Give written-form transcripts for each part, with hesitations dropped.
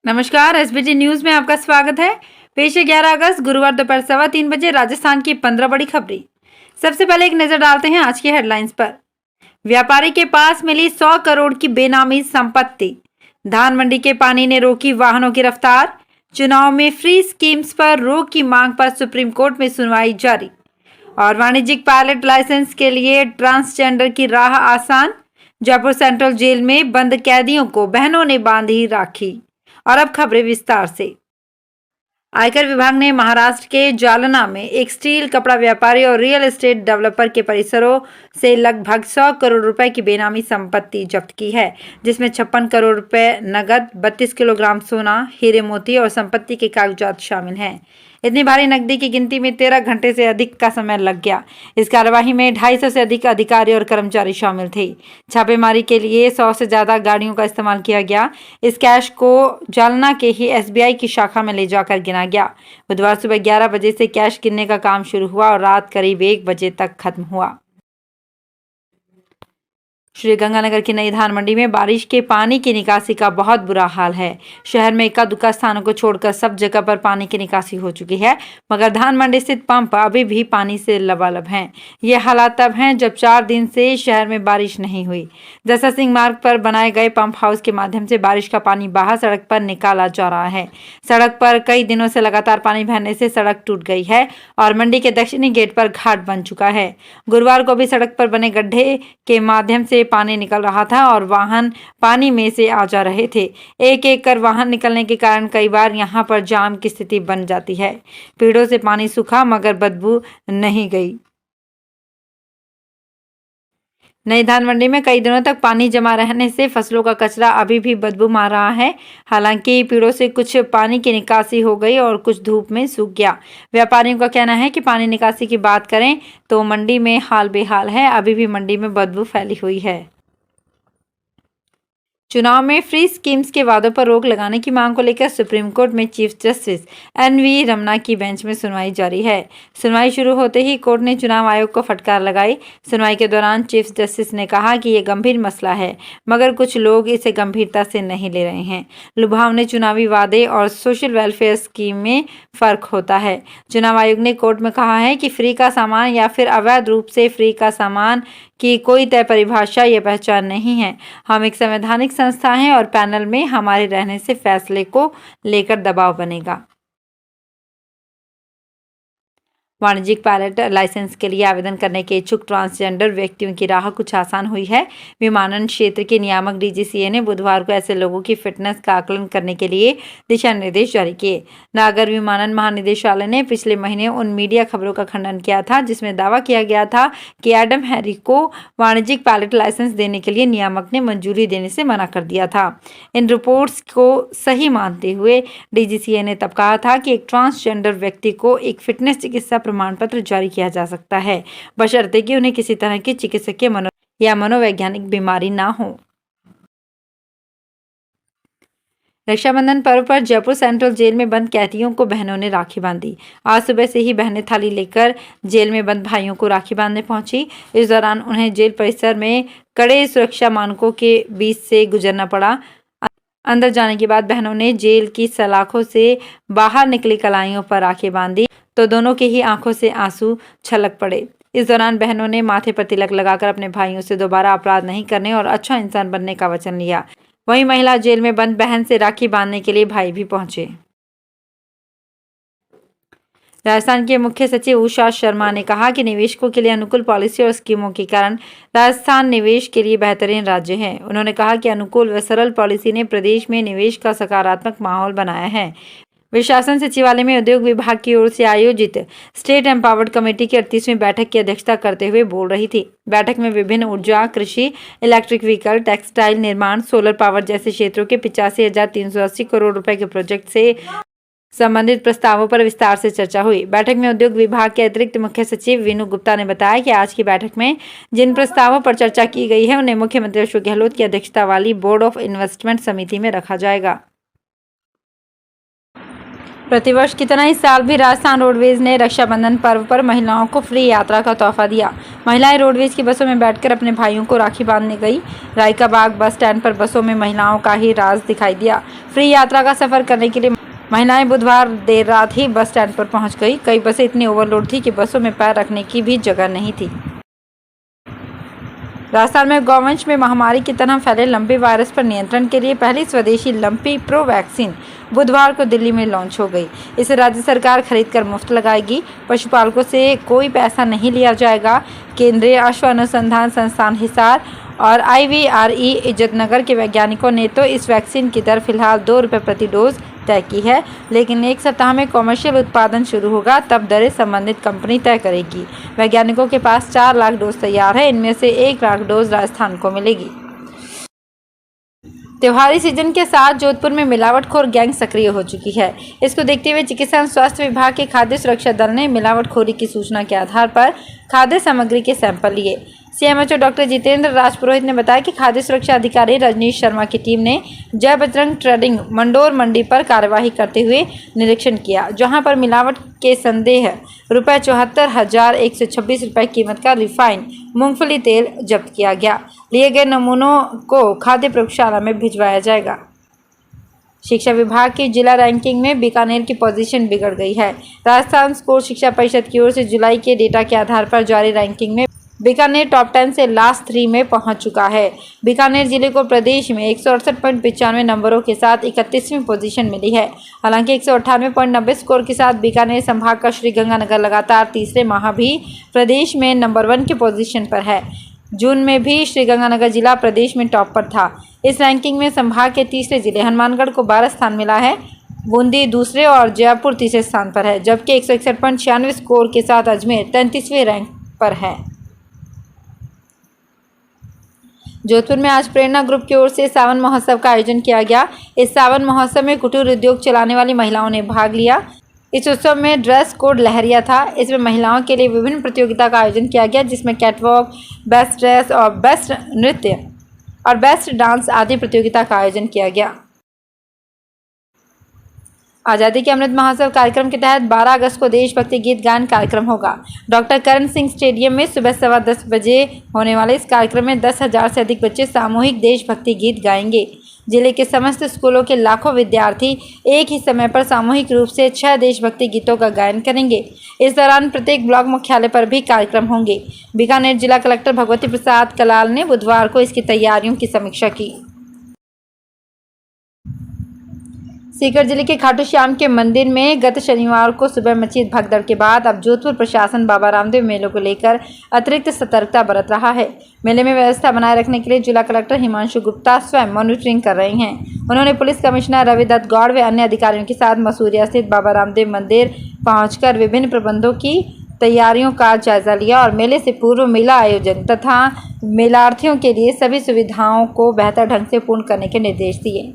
नमस्कार, SBT news में आपका स्वागत है। पेश है 11 अगस्त गुरुवार दोपहर 3:15 राजस्थान की 15 बड़ी खबरें। सबसे पहले एक नजर डालते हैं आज की हेडलाइंस पर। व्यापारी के पास मिली 100 करोड़ की बेनामी संपत्ति। धान मंडी के पानी ने रोकी वाहनों की रफ्तार। चुनाव में फ्री स्कीम्स पर रोक की मांग पर सुप्रीम कोर्ट में सुनवाई जारी। और वाणिज्यिक पायलट लाइसेंस के लिए ट्रांसजेंडर की राह आसान। जयपुर सेंट्रल जेल में बंद कैदियों को बहनों ने बांधी राखी। और अब खबरें विस्तार से। आयकर विभाग ने महाराष्ट्र के जालना में एक स्टील कपड़ा व्यापारी और रियल एस्टेट डेवलपर के परिसरों से लगभग 100 करोड़ रुपए की बेनामी संपत्ति जब्त की है, जिसमें 56 करोड़ रुपए नगद, 32 किलोग्राम सोना, हीरे मोती और संपत्ति के कागजात शामिल हैं। इतनी भारी नकदी की गिनती में 13 घंटे से अधिक का समय लग गया। इस कार्यवाही में 250 से अधिक अधिकारी और कर्मचारी शामिल थे। छापेमारी के लिए 100 से ज्यादा गाड़ियों का इस्तेमाल किया गया। इस कैश को जालना के ही एसबीआई की शाखा में ले जाकर गिना गया। बुधवार सुबह 11 बजे से कैश गिनने का काम शुरू हुआ और रात करीब 1 बजे तक खत्म हुआ। श्रीगंगानगर की नई धान मंडी में बारिश के पानी की निकासी का बहुत बुरा हाल है। शहर में इक्का दुक्का स्थानों को छोड़कर सब जगह पर पानी की निकासी हो चुकी है, मगर धान मंडी स्थित पंप अभी भी पानी से लबालब हैं। ये हालात तब हैं जब 4 दिन से शहर में बारिश नहीं हुई। दशा सिंह मार्ग पर बनाए गए पंप हाउस के माध्यम से बारिश का पानी बाहर सड़क पर निकाला जा रहा है। सड़क पर कई दिनों से लगातार पानी बहने से सड़क टूट गई है और मंडी के दक्षिणी गेट पर घाट बन चुका है। गुरुवार को भी सड़क पर बने गड्ढे के माध्यम से पानी निकल रहा था और वाहन पानी में से आ जा रहे थे। एक एक कर वाहन निकलने के कारण कई बार यहां पर जाम की स्थिति बन जाती है। पेड़ों से पानी सूखा मगर बदबू नहीं गई। नई धान मंडी में कई दिनों तक पानी जमा रहने से फसलों का कचरा अभी भी बदबू मार रहा है। हालांकि पेड़ों से कुछ पानी की निकासी हो गई और कुछ धूप में सूख गया। व्यापारियों का कहना है कि पानी निकासी की बात करें तो मंडी में हाल बेहाल है। अभी भी मंडी में बदबू फैली हुई है। चुनाव में फ्री स्कीम्स के वादों पर रोक लगाने की मांग को लेकर सुप्रीम कोर्ट में चीफ जस्टिस एनवी रमना की बेंच में सुनवाई जारी है। सुनवाई शुरू होते ही कोर्ट ने चुनाव आयोग को फटकार लगाई। सुनवाई के दौरान चीफ जस्टिस ने कहा कि यह गंभीर मसला है, मगर कुछ लोग इसे गंभीरता से नहीं ले रहे हैं। लुभावने चुनावी वादे और सोशल वेलफेयर स्कीम में फर्क होता है। चुनाव आयोग ने कोर्ट में कहा है कि फ्री का सामान या फिर अवैध रूप से फ्री का सामान की कोई तय परिभाषा या पहचान नहीं है। हम एक संवैधानिक संस्था हैं और पैनल में हमारे रहने से फैसले को लेकर दबाव बनेगा। वाणिज्यिक पायलट लाइसेंस के लिए आवेदन करने के इच्छुक ट्रांसजेंडर व्यक्तियों की राह कुछ आसान हुई है। विमानन क्षेत्र के नियामक डीजीसीए ने बुधवार को ऐसे लोगों की फिटनेस का आकलन करने के लिए दिशा निर्देश जारी किए। नागर विमानन महानिदेशालय ने पिछले महीने उन मीडिया खबरों का खंडन किया था जिसमें दावा किया गया था कि एडम हैरी को वाणिज्यिक पायलट लाइसेंस देने के लिए नियामक ने मंजूरी देने से मना कर दिया था। इन रिपोर्ट्स को सही मानते हुए डीजीसीए ने तब कहा था कि एक ट्रांसजेंडर व्यक्ति को एक फिटनेस चिकित्सा प्रमाण पत्र जारी किया जा सकता है, बशर्ते कि उन्हें किसी तरह की चिकित्सकीय या मनोवैज्ञानिक बीमारी ना हो। रक्षाबंधन पर्व पर जयपुर सेंट्रल जेल में बंद कैदियों को बहनों ने राखी बांधी। आज सुबह से ही बहनें थाली लेकर जेल में बंद भाइयों को राखी बांधने पहुंची। इस दौरान उन्हें जेल परिसर में कड़े सुरक्षा मानकों के बीच से गुजरना पड़ा। अंदर जाने के बाद बहनों ने जेल की सलाखों से बाहर निकली कलाइयों पर राखी बांधी तो दोनों की ही आंखों से आंसू छलक पड़े। इस दौरान बहनों ने माथे पर तिलक लगाकर अपने भाइयों से दोबारा अपराध नहीं करने और अच्छा इंसान बनने का वचन लिया। वहीं महिला जेल में बंद बहन से राखी बांधने के लिए भाई भी पहुंचे। राजस्थान के मुख्य सचिव उषा शर्मा ने कहा कि निवेशकों के लिए अनुकूल पॉलिसी और स्कीमों के कारण राजस्थान निवेश के लिए बेहतरीन राज्य है। उन्होंने कहा कि अनुकूल व सरल पॉलिसी ने प्रदेश में निवेश का सकारात्मक माहौल बनाया है। वे शासन सचिवालय में उद्योग विभाग की ओर से आयोजित स्टेट एम्पावर्ड कमेटी की 38वीं बैठक की अध्यक्षता करते हुए बोल रही थी। बैठक में विभिन्न ऊर्जा, कृषि, इलेक्ट्रिक व्हीकल, टेक्सटाइल, निर्माण, सोलर पावर जैसे क्षेत्रों के 85,380 करोड़ रुपए के प्रोजेक्ट से संबंधित प्रस्तावों पर विस्तार से चर्चा हुई। बैठक में उद्योग विभाग के अतिरिक्त मुख्य सचिव विनू गुप्ता ने बताया कि आज की बैठक में जिन प्रस्तावों पर चर्चा की गई है उन्हें मुख्यमंत्री अशोक गहलोत की अध्यक्षता वाली बोर्ड ऑफ इन्वेस्टमेंट समिति में रखा जाएगा। प्रतिवर्ष की तरह इस साल भी राजस्थान रोडवेज ने रक्षाबंधन पर्व पर महिलाओं को फ्री यात्रा का तोहफा दिया। महिलाएं रोडवेज की बसों में बैठकर अपने भाइयों को राखी बांधने गई। रायका बाग बस स्टैंड पर बसों में महिलाओं का ही राज दिखाई दिया। फ्री यात्रा का सफर करने के लिए महिलाएं बुधवार देर रात ही बस स्टैंड पर पहुंच गई। कई बसें इतनी ओवरलोड थी कि बसों में पैर रखने की भी जगह नहीं थी। राजस्थान में गौवंश में महामारी की तरह फैले लंपी वायरस पर नियंत्रण के लिए पहली स्वदेशी लंपी प्रो वैक्सीन बुधवार को दिल्ली में लॉन्च हो गई। इसे राज्य सरकार खरीदकर मुफ्त लगाएगी। पशुपालकों से कोई पैसा नहीं लिया जाएगा। केंद्रीय अश्व अनुसंधान संस्थान हिसार और IVRE इज्जतनगर के वैज्ञानिकों ने तो इस वैक्सीन की दर फिलहाल 2 रुपये प्रति डोज तय की है, लेकिन एक सप्ताह में कॉमर्शियल उत्पादन शुरू होगा, तब दरें संबंधित कंपनी तय करेगी। वैज्ञानिकों के पास 4 लाख डोज तैयार है। इनमें से 1 लाख डोज राजस्थान को मिलेगी। त्योहारी सीजन के साथ जोधपुर में मिलावटखोर गैंग सक्रिय हो चुकी है। इसको देखते हुए चिकित्सा एवं स्वास्थ्य विभाग के खाद्य सुरक्षा दल ने मिलावटखोरी की सूचना के आधार पर खाद्य सामग्री के सैंपल लिए। CMHO डॉक्टर जितेंद्र राजपुरोहित ने बताया कि खाद्य सुरक्षा अधिकारी रजनीश शर्मा की टीम ने जय बजरंग ट्रेडिंग मंडोर मंडी पर कार्यवाही करते हुए निरीक्षण किया, जहां पर मिलावट के संदेह ₹74,126 कीमत का रिफाइंड मूंगफली तेल जब्त किया गया। लिए गए नमूनों को खाद्य प्रयोगशाला में भिजवाया जाएगा। शिक्षा विभाग की जिला रैंकिंग में बीकानेर की पोजीशन बिगड़ गई है। राजस्थान स्कूल शिक्षा परिषद की ओर से जुलाई के डेटा के आधार पर जारी रैंकिंग में बीकानेर टॉप 10 से लास्ट 3 में पहुंच चुका है। बीकानेर जिले को प्रदेश में 168.95 नंबरों के साथ 31वीं पोजीशन मिली है। हालांकि 198.90 स्कोर के साथ बीकानेर संभाग का श्रीगंगानगर लगातार तीसरे माह भी प्रदेश में नंबर 1 की पोजीशन पर है। जून में भी श्रीगंगानगर जिला प्रदेश में टॉप पर था। इस रैंकिंग में संभाग के तीसरे जिले हनुमानगढ़ को 12 स्थान मिला है। बूंदी दूसरे और जयपुर तीसरे स्थान पर है, जबकि 161.96 स्कोर के साथ अजमेर 33वें रैंक पर है। जोधपुर में आज प्रेरणा ग्रुप की ओर से सावन महोत्सव का आयोजन किया गया। इस सावन महोत्सव में कुटीर उद्योग चलाने वाली महिलाओं ने भाग लिया। इस उत्सव में ड्रेस कोड लहरिया था। इसमें महिलाओं के लिए विभिन्न प्रतियोगिता का आयोजन किया गया, जिसमें कैटवॉक, बेस्ट ड्रेस और बेस्ट नृत्य और बेस्ट डांस आदि प्रतियोगिता का आयोजन किया गया। आज़ादी के अमृत महोत्सव कार्यक्रम के तहत 12 अगस्त को देशभक्ति गीत गायन कार्यक्रम होगा। डॉक्टर करण सिंह स्टेडियम में सुबह 10:15 बजे होने वाले इस कार्यक्रम में 10,000 से अधिक बच्चे सामूहिक देशभक्ति गीत गाएंगे। जिले के समस्त स्कूलों के लाखों विद्यार्थी एक ही समय पर सामूहिक रूप से 6 देशभक्ति गीतों का गायन करेंगे। इस दौरान प्रत्येक ब्लॉक मुख्यालय पर भी कार्यक्रम होंगे। बीकानेर जिला कलेक्टर भगवती प्रसाद कलाल ने बुधवार को इसकी तैयारियों की समीक्षा की। सीकर जिले के खाटू श्याम के मंदिर में गत शनिवार को सुबह मची भगदड़ के बाद अब जोधपुर प्रशासन बाबा रामदेव मेलों को लेकर अतिरिक्त सतर्कता बरत रहा है। मेले में व्यवस्था बनाए रखने के लिए जिला कलेक्टर हिमांशु गुप्ता स्वयं मॉनिटरिंग कर रहे हैं। उन्होंने पुलिस कमिश्नर रवि दत्त गौड़ व अन्य अधिकारियों के साथ मसूरिया स्थित बाबा रामदेव मंदिर पहुंचकर विभिन्न प्रबंधों की तैयारियों का जायजा लिया और मेले से पूर्व मेला आयोजन तथा मेलार्थियों के लिए सभी सुविधाओं को बेहतर ढंग से पूर्ण करने के निर्देश दिए।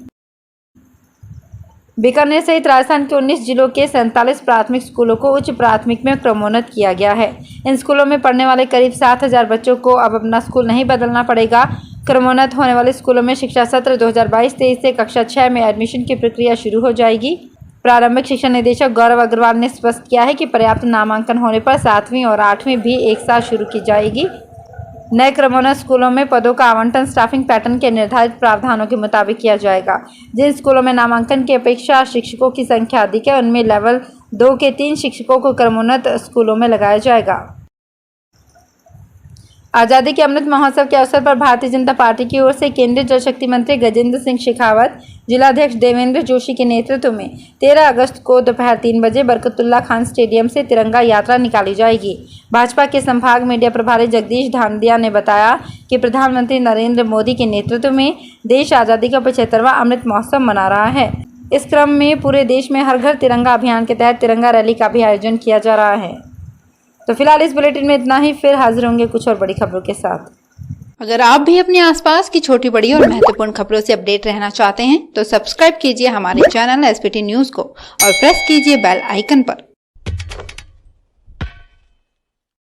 बीकानेर सहित राजस्थान के 19 जिलों के 47 प्राथमिक स्कूलों को उच्च प्राथमिक में क्रमोन्नत किया गया है। इन स्कूलों में पढ़ने वाले करीब 7,000 बच्चों को अब अपना स्कूल नहीं बदलना पड़ेगा। क्रमोन्नत होने वाले स्कूलों में शिक्षा सत्र 2022-23 से कक्षा 6 में एडमिशन की प्रक्रिया शुरू हो जाएगी। प्रारंभिक शिक्षा निदेशक गौरव अग्रवाल ने स्पष्ट किया है कि पर्याप्त नामांकन होने पर 7वीं और 8वीं भी एक साथ शुरू की जाएगी। नए क्रमोन्नत स्कूलों में पदों का आवंटन स्टाफिंग पैटर्न के निर्धारित प्रावधानों के मुताबिक किया जाएगा। जिन स्कूलों में नामांकन की अपेक्षा शिक्षकों की संख्या अधिक है, उनमें लेवल 2 के 3 शिक्षकों को क्रमोन्नत स्कूलों में लगाया जाएगा। आज़ादी के अमृत महोत्सव के अवसर पर भारतीय जनता पार्टी की ओर से केंद्रीय जल शक्ति मंत्री गजेंद्र सिंह शेखावत, जिलाध्यक्ष देवेंद्र जोशी के नेतृत्व में 13 अगस्त को दोपहर 3 बजे बरकतुल्ला खान स्टेडियम से तिरंगा यात्रा निकाली जाएगी। भाजपा के संभाग मीडिया प्रभारी जगदीश ढांडिया ने बताया कि प्रधानमंत्री नरेंद्र मोदी के नेतृत्व में देश आज़ादी का 75वां अमृत महोत्सव मना रहा है। इस क्रम में पूरे देश में हर घर तिरंगा अभियान के तहत तिरंगा रैली का भी आयोजन किया जा रहा है। तो फिलहाल इस बुलेटिन में इतना ही। फिर हाजिर होंगे कुछ और बड़ी खबरों के साथ। अगर आप भी अपने आसपास की छोटी बड़ी और महत्वपूर्ण खबरों से अपडेट रहना चाहते हैं तो सब्सक्राइब कीजिए हमारे चैनल SPT न्यूज को और प्रेस कीजिए बेल आइकन पर।